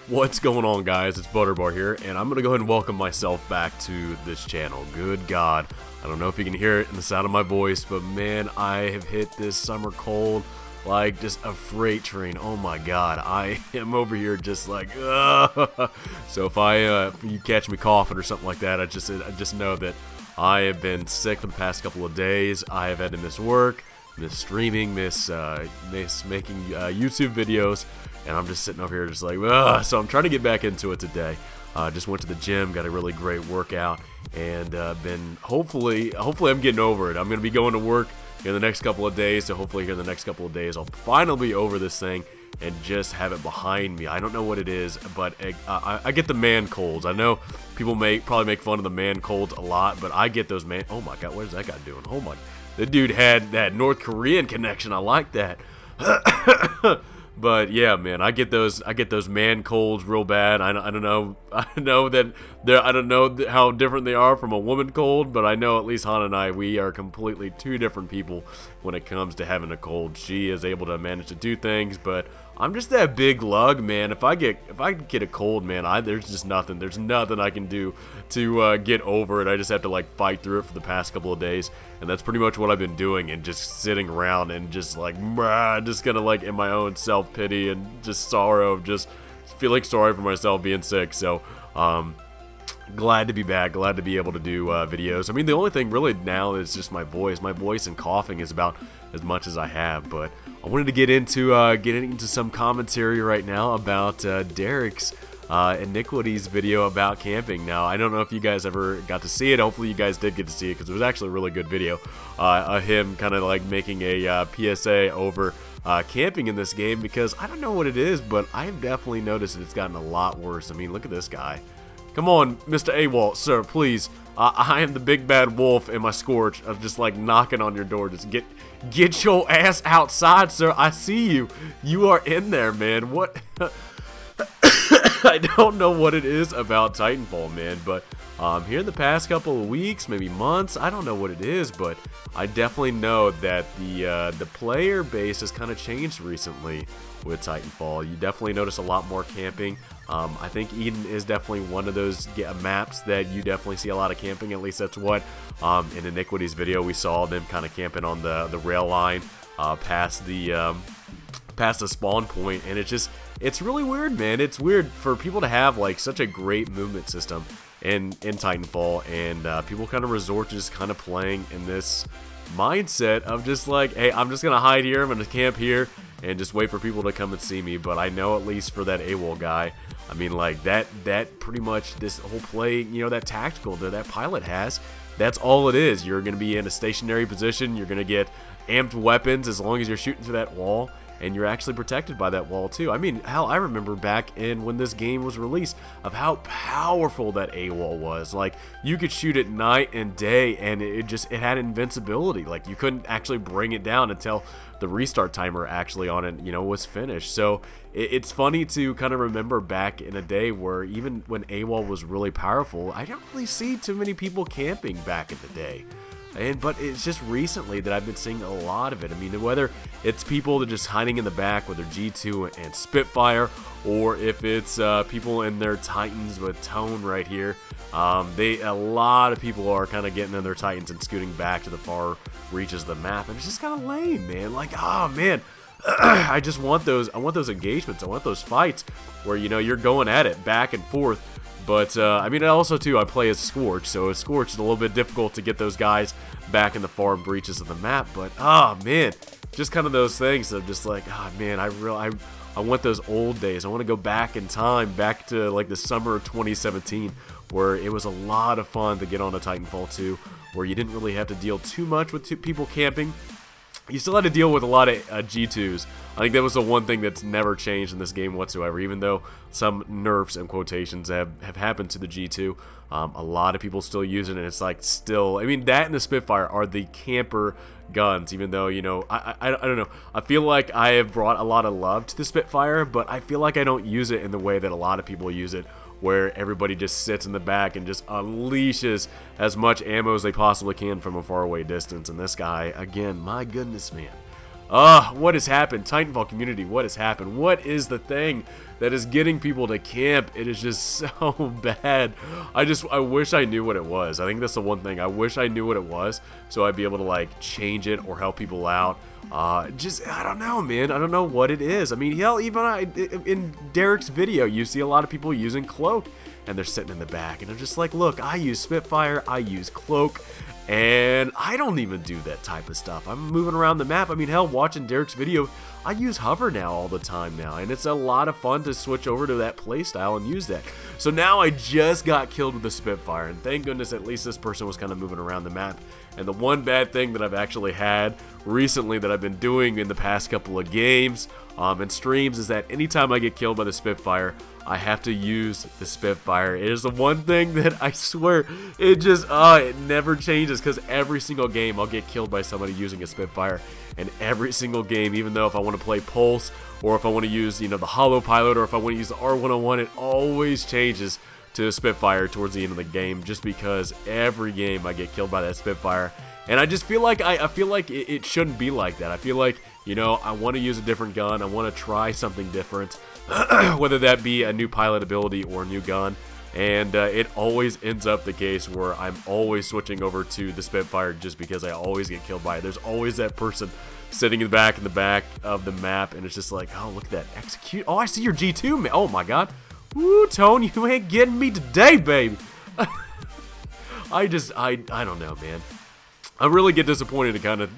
What's going on, guys? It's Butterbar here, and I'm gonna go ahead and welcome myself back to this channel. Good God, I don't know if you can hear it in the sound of my voice, but man, I have hit this summer cold like just a freight train. Oh my God, I am over here just like, ugh. So if you catch me coughing or something like that, I just know that I have been sick for the past couple of days. I have had to miss work, miss streaming, miss making YouTube videos. And I'm just sitting over here just like, ugh. So I'm trying to get back into it today. Just went to the gym, got a really great workout, and hopefully I'm getting over it. I'm going to be going to work in the next couple of days, so hopefully here in the next couple of days I'll finally be over this thing and just have it behind me. I don't know what it is, but I get the man colds. I know people probably make fun of the man colds a lot, but I get those man. Oh my God, what is that guy doing? Oh my, the dude had that North Korean connection. I like that. But yeah, man, I get those man colds real bad. I don't know that I don't know how different they are from a woman cold, but I know at least Han and I, we are completely two different people when it comes to having a cold. She is able to manage to do things, but I'm just that big lug, man. If I get a cold, man, there's just nothing. There's nothing I can do to get over it. I just have to like fight through it for the past couple of days, and that's pretty much what I've been doing, and just sitting around and just like, just gonna like in my own self-pity and just sorrow of just feeling sorry for myself being sick. So glad to be back, glad to be able to do videos. I mean, the only thing really now is just my voice and coughing is about as much as I have. But I wanted to get into some commentary right now about Derek's Iniquity's video about camping. Now, I don't know if you guys ever got to see it. Hopefully you guys did get to see it, because it was actually a really good video of him kind of like making a PSA over camping in this game, because I don't know what it is, but I have definitely noticed that it's gotten a lot worse. I mean, look at this guy. Come on, Mr. AWOL, sir, please. I am the big bad wolf in my Scorch of just like knocking on your door. Just get your ass outside, sir. I see you. You are in there, man. What? I don't know what it is about Titanfall, man, but here in the past couple of weeks, maybe months, I don't know what it is, but I definitely know that the player base has kind of changed recently with Titanfall. You definitely notice a lot more camping. I think Eden is definitely one of those maps that you definitely see a lot of camping. At least that's what in Iniquity's video we saw them kind of camping on the rail line past the spawn point, and it's really weird, man. It's weird for people to have like such a great movement system in Titanfall, and people kind of resort to just kind of playing in this mindset of just like, hey, I'm just gonna hide here, I'm gonna camp here and just wait for people to come and see me. But I know at least for that AWOL guy, I mean, like that pretty much this whole play, you know, that tactical that pilot has, that's all it is. You're gonna be in a stationary position, you're gonna get amped weapons as long as you're shooting through that wall, and you're actually protected by that wall too. I mean, hell, I remember back in when this game was released of how powerful that AWOL was. Like, you could shoot it night and day, and it had invincibility. Like, you couldn't actually bring it down until the restart timer actually on it, you know, was finished. So it's funny to kind of remember back in a day where even when AWOL was really powerful, I don't really see too many people camping back in the day. But it's just recently that I've been seeing a lot of it. I mean, whether it's people that are just hiding in the back with their G2 and Spitfire, or if it's people in their Titans with Tone right here, a lot of people are kind of getting in their Titans and scooting back to the far reaches of the map, and it's just kind of lame, man. Like, oh man, I just want those. I want those engagements. I want those fights where, you know, you're going at it back and forth. But, I mean, also, too, I play as Scorch, so as Scorch, it's a little bit difficult to get those guys back in the far breaches of the map. But, oh, man, just kind of those things that are just like, oh, man, I want those old days. I want to go back in time, back to, like, the summer of 2017, where it was a lot of fun to get on a Titanfall 2, where you didn't really have to deal too much with people camping. You still had to deal with a lot of G2s. I think that was the one thing that's never changed in this game whatsoever, even though some nerfs and quotations have happened to the G2. A lot of people still use it, and it's like still, I mean, that and the Spitfire are the camper guns, even though, you know, I don't know. I feel like I have brought a lot of love to the Spitfire, but I feel like I don't use it in the way that a lot of people use it, where everybody just sits in the back and just unleashes as much ammo as they possibly can from a faraway distance. And this guy, again, my goodness, man. What has happened? Titanfall community, what has happened? What is the thing that is getting people to camp? It is just so bad. I wish I knew what it was. I think that's the one thing. I wish I knew what it was so I'd be able to like change it or help people out. I don't know, man. I don't know what it is. I mean, hell, even in Derek's video, you see a lot of people using Cloak, and they're sitting in the back, and they're just like, look, I use Spitfire, I use Cloak, and I don't even do that type of stuff. I'm moving around the map. I mean, hell, watching Derek's video, I use Hover now all the time now, and it's a lot of fun to switch over to that playstyle and use that. So now I just got killed with the Spitfire, and thank goodness at least this person was kind of moving around the map. And the one bad thing that I've actually had recently that I've been doing in the past couple of games and streams is that anytime I get killed by the Spitfire, I have to use the Spitfire. It is the one thing that I swear, it just, it never changes, because every single game I'll get killed by somebody using a Spitfire. And every single game, even though if I want to play Pulse, or if I want to use, you know, the Hollow Pilot, or if I want to use the R101, it always changes to a Spitfire towards the end of the game, just because every game I get killed by that Spitfire. And I just feel like I feel like it shouldn't be like that. I feel like, you know, I want to use a different gun. I want to try something different, whether that be a new pilot ability or a new gun. And it always ends up the case where I'm always switching over to the Spitfire just because I always get killed by it. There's always that person sitting in the back of the map, and it's just like, oh, look at that execute. Oh, I see your G2, man. Oh my god. Woo, Tone, you ain't getting me today, baby. I don't know, man. I really get disappointed in kind of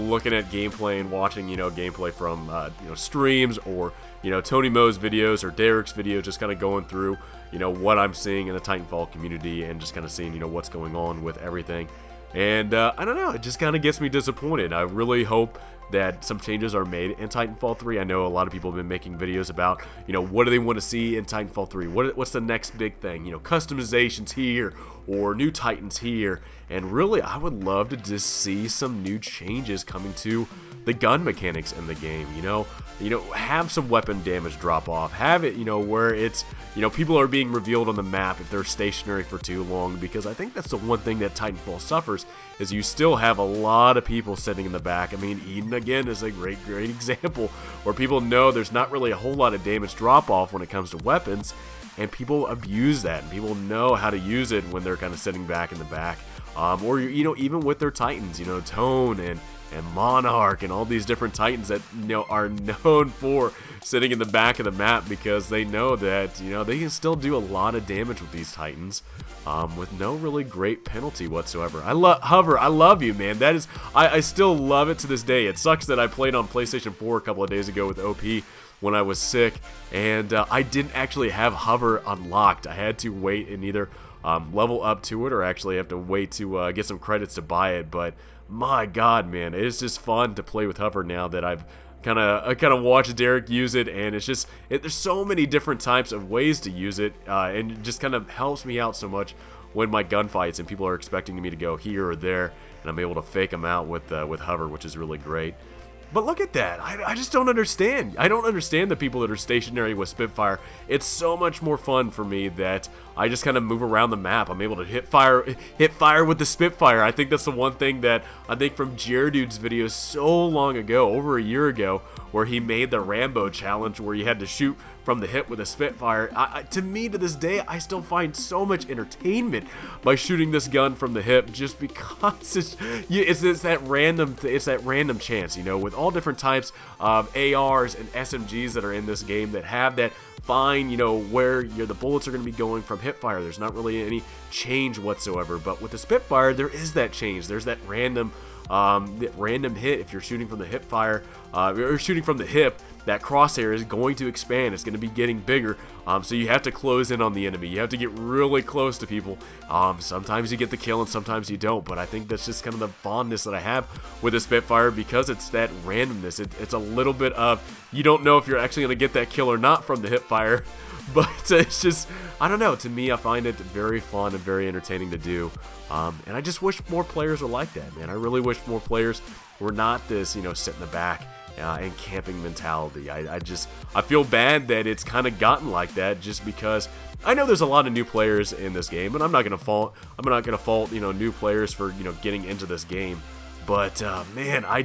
looking at gameplay and watching, you know, gameplay from you know, streams, or, you know, Tony Mo's videos or Derek's videos, just kind of going through, you know, what I'm seeing in the Titanfall community and just kind of seeing, you know, what's going on with everything. And I don't know, it just kind of gets me disappointed. I really hope that some changes are made in Titanfall 3. I know a lot of people have been making videos about, you know, what do they want to see in Titanfall 3? What's the next big thing? You know, customizations here, or new Titans here. And really, I would love to just see some new changes coming to the gun mechanics in the game. You know, have some weapon damage drop off. Have it, you know, where it's, you know, people are being revealed on the map if they're stationary for too long, because I think that's the one thing that Titanfall suffers, is you still have a lot of people sitting in the back. I mean, Eden again is a great example where people know there's not really a whole lot of damage drop off when it comes to weapons, and people abuse that, and people know how to use it when they're kind of sitting back in the back. Or, you know, even with their Titans, you know, Tone and Monarch and all these different Titans that, you know, are known for sitting in the back of the map, because they know that, you know, they can still do a lot of damage with these Titans with no really great penalty whatsoever. I love Hover. I love you, man. That is, I still love it to this day. It sucks that I played on PlayStation 4 a couple of days ago with OP when I was sick, and I didn't actually have Hover unlocked. I had to wait and either level up to it, or actually have to wait to get some credits to buy it. But my god, man, it is just fun to play with Hover now that I've kind of watched Derek use it, and it's just, there's so many different types of ways to use it, and it just kind of helps me out so much when my gunfights and people are expecting me to go here or there, and I'm able to fake them out with Hover, which is really great. But look at that. I just don't understand. I don't understand the people that are stationary with Spitfire. It's so much more fun for me that I just kind of move around the map. I'm able to hit fire with the Spitfire. I think that's the one thing that I think from G2's video so long ago, over a year ago, where he made the Rambo challenge where you had to shoot from the hip with a Spitfire. To me, to this day, I still find so much entertainment by shooting this gun from the hip, just because it's that random chance, you know, with all different types of ARs and SMGs that are in this game that have that fine, you know, where the bullets are going to be going from hip fire. There's not really any change whatsoever, but with the Spitfire, there is that change. There's that random hit. If you're shooting from the hip fire, or shooting from the hip, that crosshair is going to expand. It's going to be getting bigger, so you have to close in on the enemy. You have to get really close to people. Sometimes you get the kill and sometimes you don't, but I think that's just kind of the fondness that I have with the Spitfire, because it's that randomness. It's a little bit of, you don't know if you're actually going to get that kill or not from the hip fire, but it's just, I don't know, to me, I find it very fun and very entertaining to do, and I just wish more players were like that, man. I really wish more players were not this, you know, sit in the back and camping mentality. I feel bad that it's kind of gotten like that, just because I know there's a lot of new players in this game, and I'm not gonna fault you know, new players for, you know, getting into this game, but man, I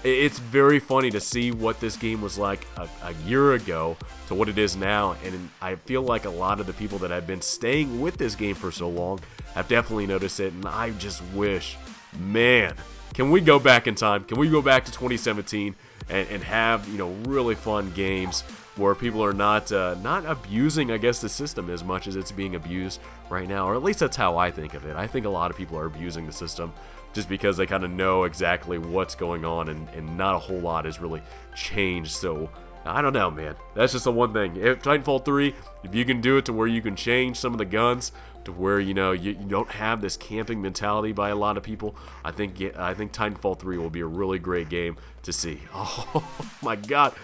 it's very funny to see what this game was like a year ago to what it is now, and I feel like a lot of the people that have been staying with this game for so long have definitely noticed it, and I just wish, man, can we go back in time? Can we go back to 2017 and have, you know, really fun games where people are not abusing, I guess, the system as much as it's being abused right now, or at least that's how I think of it. I think a lot of people are abusing the system just because they kind of know exactly what's going on, and not a whole lot has really changed. So I don't know, man. That's just the one thing. If Titanfall 3, if you can do it to where you can change some of the guns to where, you know, you don't have this camping mentality by a lot of people, I think Titanfall 3 will be a really great game to see. Oh my god.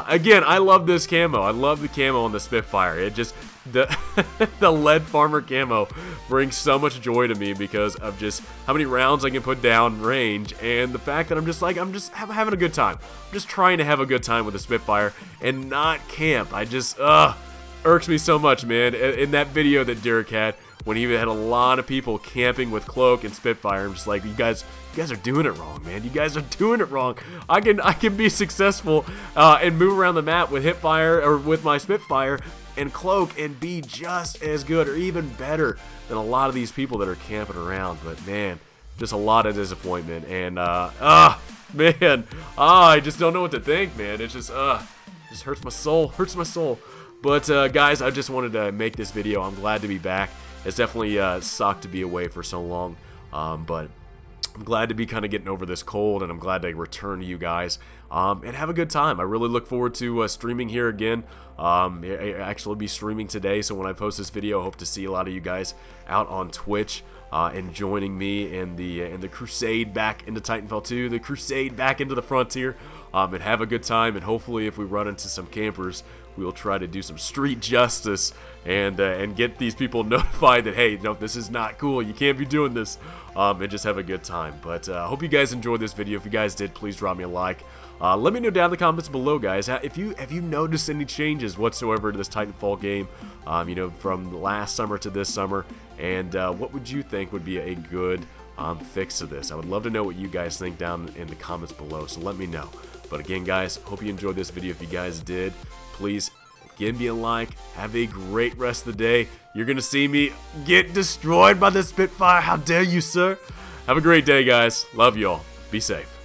Again, I love this camo. I love the camo on the Spitfire. It just, the lead farmer camo brings so much joy to me because of just how many rounds I can put down range, and the fact that I'm just having a good time. I'm just trying to have a good time with the Spitfire and not camp. I just, irks me so much, man. In that video that Derek had, when he had a lot of people camping with Cloak and Spitfire, I'm just like, you guys are doing it wrong, man. You guys are doing it wrong. I can be successful and move around the map with Hipfire or with my Spitfire and Cloak and be just as good or even better than a lot of these people that are camping around. But man, just a lot of disappointment, and man, I just don't know what to think, man. It just hurts my soul, But guys, I just wanted to make this video. I'm glad to be back. It's definitely sucked to be away for so long, but I'm glad to be kind of getting over this cold, and I'm glad to return to you guys and have a good time. I really look forward to streaming here again. I actually be streaming today, so when I post this video, I hope to see a lot of you guys out on Twitch and joining me in the crusade back into Titanfall 2, the crusade back into the frontier, and have a good time. And hopefully, if we run into some campers, we will try to do some street justice and get these people notified that, hey, no, this is not cool. You can't be doing this, and just have a good time. But I hope you guys enjoyed this video. If you guys did, please drop me a like. Let me know down in the comments below, guys, if you noticed any changes whatsoever to this Titanfall game, you know, from last summer to this summer, and what would you think would be a good fix to this? I would love to know what you guys think down in the comments below, so let me know. But again, guys, hope you enjoyed this video. If you guys did, please give me a like. Have a great rest of the day. You're gonna see me get destroyed by the Spitfire. How dare you, sir? Have a great day, guys. Love y'all. Be safe.